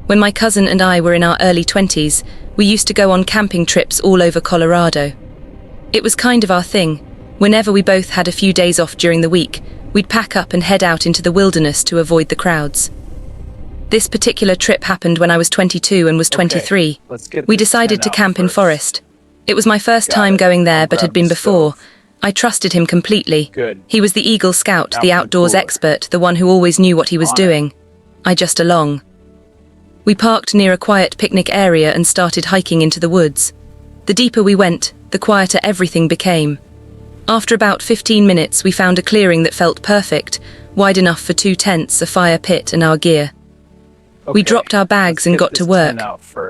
When my cousin and I were in our early 20s, we used to go on camping trips all over Colorado. It was kind of our thing. Whenever we both had a few days off during the week, we'd pack up and head out into the wilderness to avoid the crowds. This particular trip happened when I was 22 and was 23. We decided to camp in forest. It was my first time going there, but had been before. I trusted him completely. He was the Eagle Scout, the outdoors expert, the one who always knew what he was doing. I just along. We parked near a quiet picnic area and started hiking into the woods. The deeper we went, the quieter everything became. After about 15 minutes, we found a clearing that felt perfect, wide enough for 2 tents, a fire pit, and our gear. We dropped our bags and got to work,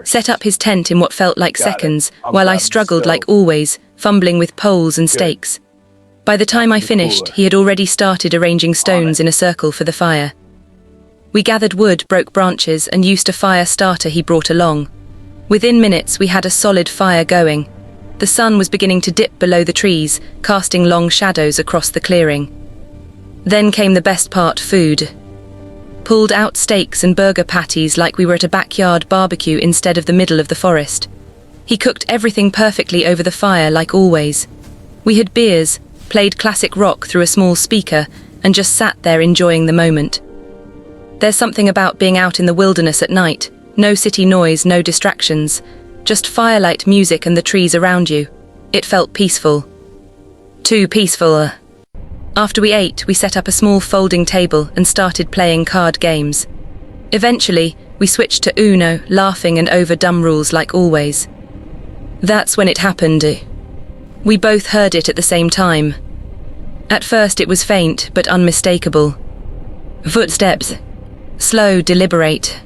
set up his tent in what felt like seconds, while I struggled like always, fumbling with poles and stakes. By the time I finished, he had already started arranging stones in a circle for the fire. We gathered wood, broke branches, and used a fire starter he brought along. Within minutes, we had a solid fire going. The sun was beginning to dip below the trees, casting long shadows across the clearing. Then came the best part, food. Pulled out steaks and burger patties like we were at a backyard barbecue instead of the middle of the forest. He cooked everything perfectly over the fire like always. We had beers, played classic rock through a small speaker, and just sat there enjoying the moment. There's something about being out in the wilderness at night. No city noise, no distractions. Just firelight, music, and the trees around you. It felt peaceful. Too peaceful. After we ate, we set up a small folding table and started playing card games. Eventually, we switched to Uno, laughing and over dumb rules like always. That's when it happened. We both heard it at the same time. At first it was faint, but unmistakable. Footsteps. Slow, deliberate.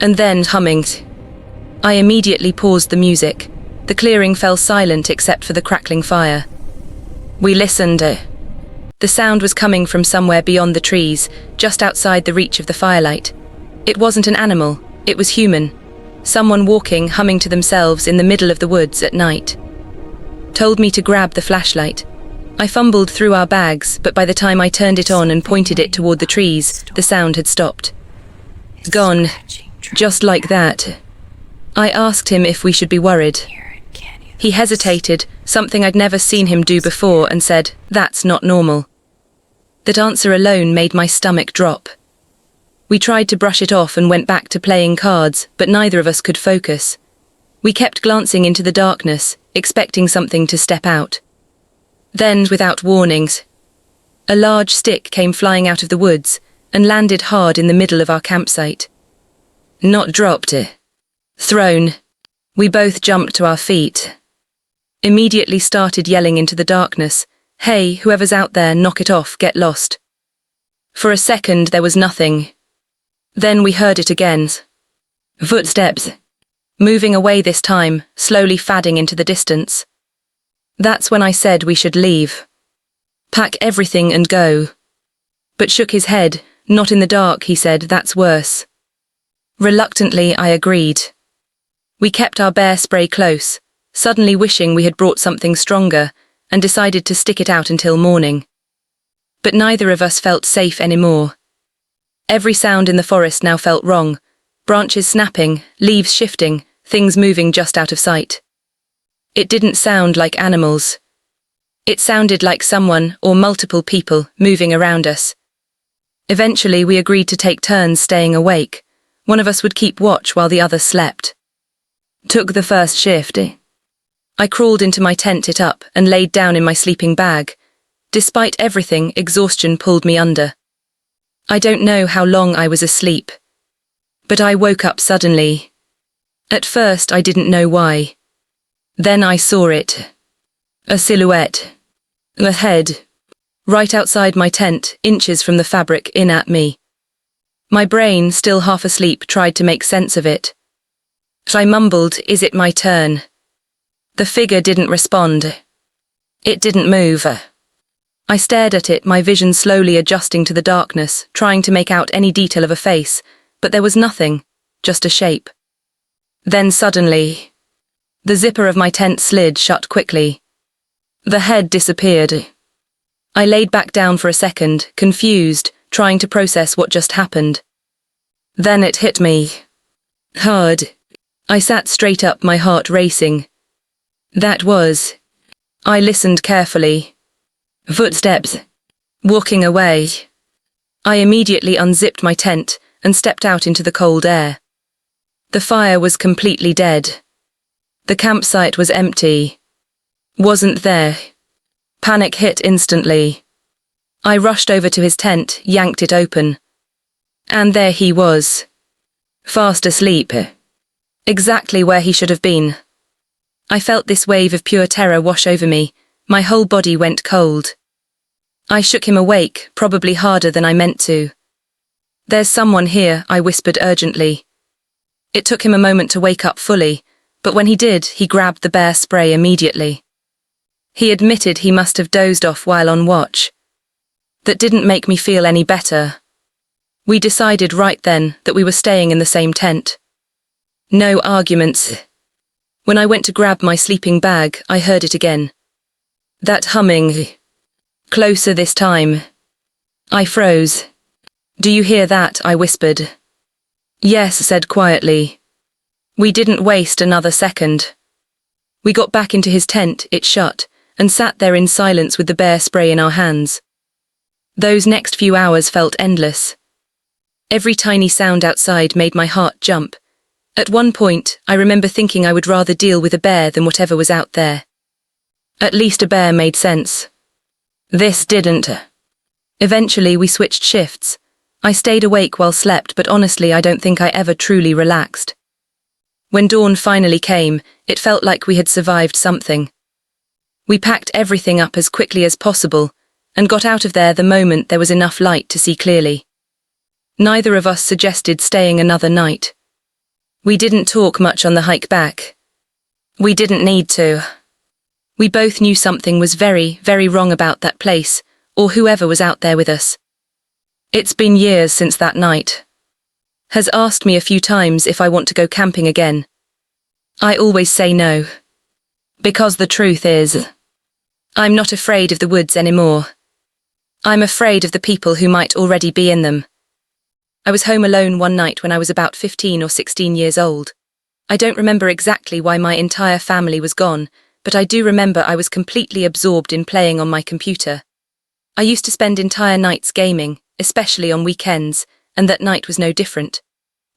And then humming. I immediately paused the music. The clearing fell silent except for the crackling fire. We listened. The sound was coming from somewhere beyond the trees, just outside the reach of the firelight. It wasn't an animal, it was human. Someone walking, humming to themselves in the middle of the woods at night. Told me to grab the flashlight. I fumbled through our bags, but by the time I turned it on and pointed it toward the trees, the sound had stopped. Gone. Just like that. I asked him if we should be worried. He hesitated, something I'd never seen him do before, and said, "That's not normal." That answer alone made my stomach drop. We tried to brush it off and went back to playing cards, but neither of us could focus. We kept glancing into the darkness, expecting something to step out. Then, without warnings, a large stick came flying out of the woods and landed hard in the middle of our campsite. Not dropped. Thrown. We both jumped to our feet. Immediately started yelling into the darkness, "Hey, whoever's out there, knock it off, get lost." For a second there was nothing. Then we heard it again. Footsteps. Moving away this time, slowly fading into the distance. That's when I said we should leave. Pack everything and go. But shook his head. Not in the dark, he said, that's worse. Reluctantly, I agreed. We kept our bear spray close, suddenly wishing we had brought something stronger, and decided to stick it out until morning. But neither of us felt safe anymore. Every sound in the forest now felt wrong. Branches snapping, leaves shifting, things moving just out of sight. It didn't sound like animals. It sounded like someone, or multiple people, moving around us. Eventually, we agreed to take turns staying awake. One of us would keep watch while the other slept. Took the first shift. I crawled into my tent, it up, and laid down in my sleeping bag. Despite everything, exhaustion pulled me under. I don't know how long I was asleep. But I woke up suddenly. At first, I didn't know why. Then I saw it. A silhouette. A head. Right outside my tent, inches from the fabric, in at me. My brain, still half asleep, tried to make sense of it. I mumbled, "Is it my turn?" The figure didn't respond. It didn't move. I stared at it, my vision slowly adjusting to the darkness, trying to make out any detail of a face, but there was nothing, just a shape. Then suddenly, the zipper of my tent slid shut quickly. The head disappeared. I laid back down for a second, confused, trying to process what just happened. Then it hit me. Hard. I sat straight up, my heart racing. That was. I listened carefully. Footsteps. Walking away. I immediately unzipped my tent and stepped out into the cold air. The fire was completely dead. The campsite was empty. Wasn't there. Panic hit instantly. I rushed over to his tent, yanked it open. And there he was. Fast asleep. Exactly where he should have been. I felt this wave of pure terror wash over me. My whole body went cold. I shook him awake, probably harder than I meant to. There's someone here, I whispered urgently. It took him a moment to wake up fully, but when he did, he grabbed the bear spray immediately. He admitted he must have dozed off while on watch. That didn't make me feel any better. We decided right then that we were staying in the same tent. No arguments. When I went to grab my sleeping bag, I heard it again. That humming. Closer this time. I froze. Do you hear that? I whispered. Yes, said quietly. We didn't waste another second. We got back into his tent, it shut, and sat there in silence with the bear spray in our hands. Those next few hours felt endless. Every tiny sound outside made my heart jump. At one point, I remember thinking I would rather deal with a bear than whatever was out there. At least a bear made sense. This didn't. Eventually, we switched shifts. I stayed awake while slept, but honestly, I don't think I ever truly relaxed. When dawn finally came, it felt like we had survived something. We packed everything up as quickly as possible and got out of there the moment there was enough light to see clearly. Neither of us suggested staying another night. We didn't talk much on the hike back. We didn't need to. We both knew something was very, very wrong about that place, or whoever was out there with us. It's been years since that night. Has asked me a few times if I want to go camping again. I always say no. Because the truth is, I'm not afraid of the woods anymore. I'm afraid of the people who might already be in them. I was home alone one night when I was about 15 or 16 years old. I don't remember exactly why my entire family was gone, but I do remember I was completely absorbed in playing on my computer. I used to spend entire nights gaming, especially on weekends, and that night was no different.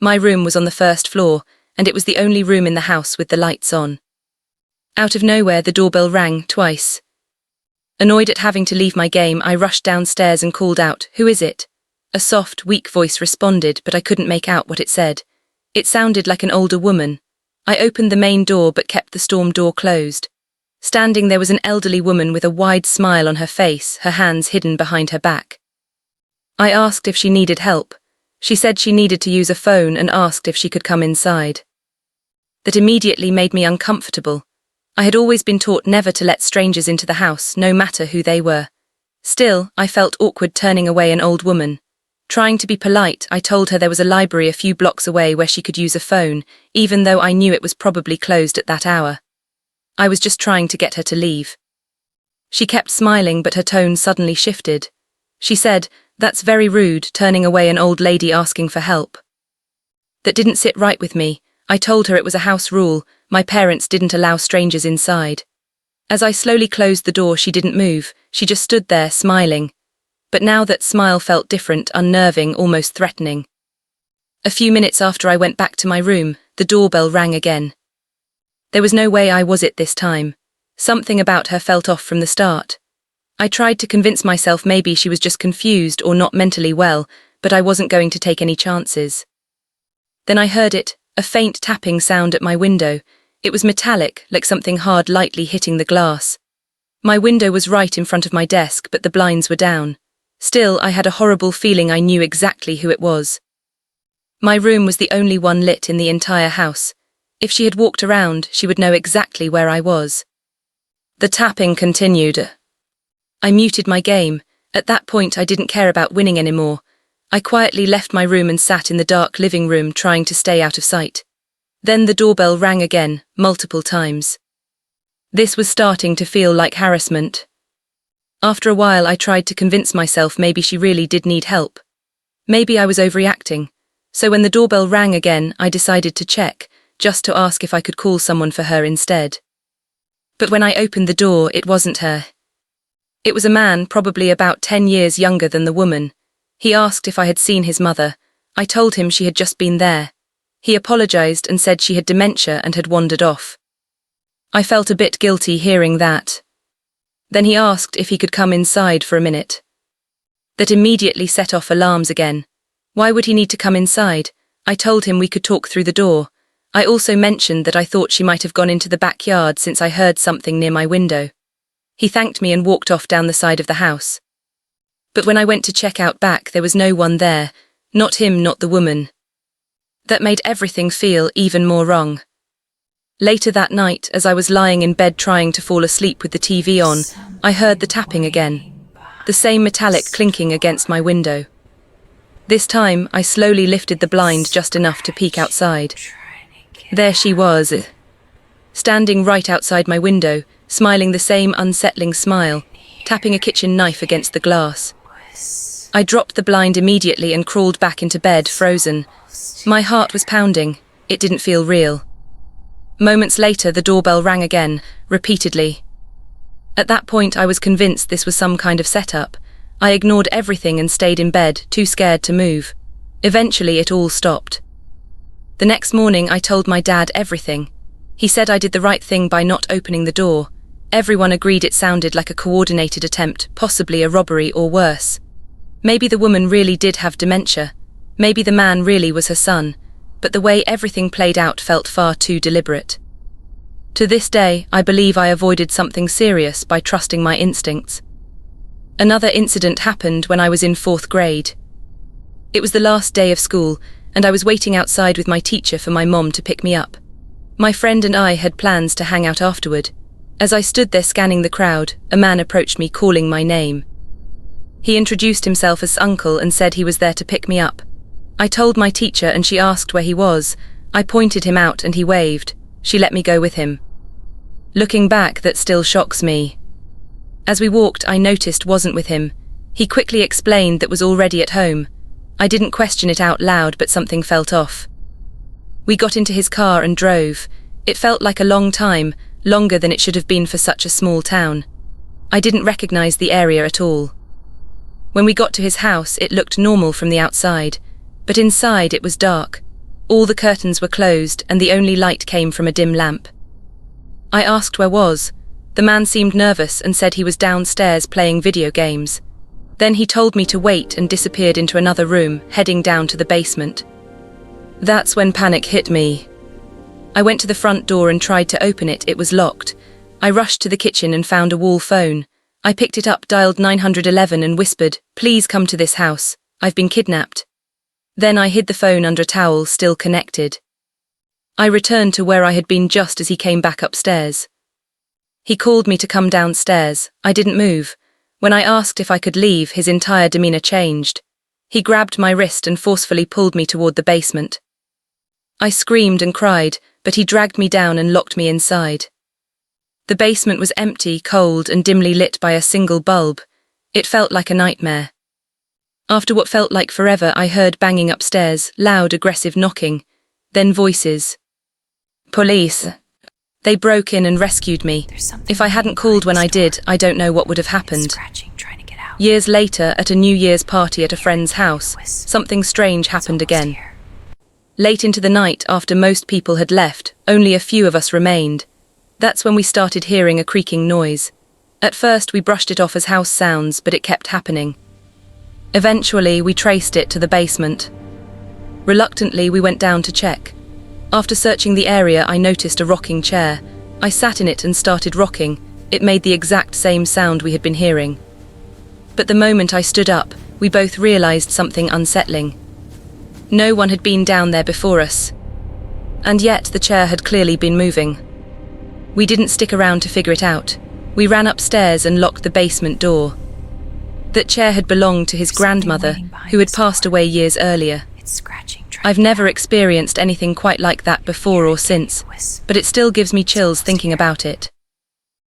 My room was on the first floor, and it was the only room in the house with the lights on. Out of nowhere, the doorbell rang twice. Annoyed at having to leave my game, I rushed downstairs and called out, "Who is it?" A soft, weak voice responded, but I couldn't make out what it said. It sounded like an older woman. I opened the main door but kept the storm door closed. Standing there was an elderly woman with a wide smile on her face, her hands hidden behind her back. I asked if she needed help. She said she needed to use a phone and asked if she could come inside. That immediately made me uncomfortable. I had always been taught never to let strangers into the house, no matter who they were. Still, I felt awkward turning away an old woman. Trying to be polite, I told her there was a library a few blocks away where she could use a phone, even though I knew it was probably closed at that hour. I was just trying to get her to leave. She kept smiling, but her tone suddenly shifted. She said, "That's very rude, turning away an old lady asking for help." That didn't sit right with me. I told her it was a house rule. My parents didn't allow strangers inside. As I slowly closed the door, she didn't move. She just stood there, smiling. But now that smile felt different, unnerving, almost threatening. A few minutes after I went back to my room, the doorbell rang again. There was no way I was it this time. Something about her felt off from the start. I tried to convince myself maybe she was just confused or not mentally well, but I wasn't going to take any chances. Then I heard it, a faint tapping sound at my window. It was metallic, like something hard lightly hitting the glass. My window was right in front of my desk, but the blinds were down. Still, I had a horrible feeling I knew exactly who it was. My room was the only one lit in the entire house. If she had walked around, she would know exactly where I was. The tapping continued. I muted my game. At that point, I didn't care about winning anymore. I quietly left my room and sat in the dark living room trying to stay out of sight. Then the doorbell rang again, multiple times. This was starting to feel like harassment. After a while, I tried to convince myself maybe she really did need help. Maybe I was overreacting. So when the doorbell rang again, I decided to check, just to ask if I could call someone for her instead. But when I opened the door, it wasn't her. It was a man, probably about 10 years younger than the woman. He asked if I had seen his mother. I told him she had just been there. He apologized and said she had dementia and had wandered off. I felt a bit guilty hearing that. Then he asked if he could come inside for a minute. That immediately set off alarms again. Why would he need to come inside? I told him we could talk through the door. I also mentioned that I thought she might have gone into the backyard since I heard something near my window. He thanked me and walked off down the side of the house. But when I went to check out back, there was no one there. Not him, not the woman. That made everything feel even more wrong. Later that night, as I was lying in bed trying to fall asleep with the TV on, I heard the tapping again. The same metallic clinking against my window. This time, I slowly lifted the blind just enough to peek outside. There she was, standing right outside my window, smiling the same unsettling smile, tapping a kitchen knife against the glass. I dropped the blind immediately and crawled back into bed, frozen. My heart was pounding. It didn't feel real. Moments later, the doorbell rang again, repeatedly. At that point, I was convinced this was some kind of setup. I ignored everything and stayed in bed, too scared to move. Eventually, it all stopped. The next morning, I told my dad everything. He said I did the right thing by not opening the door. Everyone agreed it sounded like a coordinated attempt, possibly a robbery or worse. Maybe the woman really did have dementia. Maybe the man really was her son. But the way everything played out felt far too deliberate. To this day, I believe I avoided something serious by trusting my instincts. Another incident happened when I was in 4th grade. It was the last day of school, and I was waiting outside with my teacher for my mom to pick me up. My friend and I had plans to hang out afterward. As I stood there scanning the crowd, a man approached me calling my name. He introduced himself as uncle and said he was there to pick me up. I told my teacher and she asked where he was. I pointed him out and he waved. She let me go with him. Looking back, that still shocks me. As we walked, I noticed wasn't with him. He quickly explained that was already at home. I didn't question it out loud, but something felt off. We got into his car and drove. It felt like a long time, longer than it should have been for such a small town. I didn't recognize the area at all. When we got to his house, it looked normal from the outside. But inside it was dark. All the curtains were closed and the only light came from a dim lamp. I asked where was. The man seemed nervous and said he was downstairs playing video games. Then he told me to wait and disappeared into another room, heading down to the basement. That's when panic hit me. I went to the front door and tried to open it. It was locked. I rushed to the kitchen and found a wall phone. I picked it up, dialed 911 and whispered, "Please come to this house. I've been kidnapped." Then I hid the phone under a towel, still connected. I returned to where I had been just as he came back upstairs. He called me to come downstairs. I didn't move. When I asked if I could leave, his entire demeanor changed. He grabbed my wrist and forcefully pulled me toward the basement. I screamed and cried, but he dragged me down and locked me inside. The basement was empty, cold, and dimly lit by a single bulb. It felt like a nightmare. After what felt like forever, I heard banging upstairs, loud, aggressive knocking. Then voices. Police. They broke in and rescued me. If I hadn't called when I did, I don't know what would have happened. Years later, at a New Year's party at a friend's house, something strange happened again. Late into the night, after most people had left, only a few of us remained. That's when we started hearing a creaking noise. At first, we brushed it off as house sounds, but it kept happening. Eventually, we traced it to the basement. Reluctantly, we went down to check. After searching the area, I noticed a rocking chair. I sat in it and started rocking. It made the exact same sound we had been hearing. But the moment I stood up, we both realized something unsettling. No one had been down there before us. And yet, the chair had clearly been moving. We didn't stick around to figure it out. We ran upstairs and locked the basement door. That chair had belonged to his grandmother, who had passed away years earlier. I've never experienced anything quite like that before or since, but it still gives me chills thinking about it.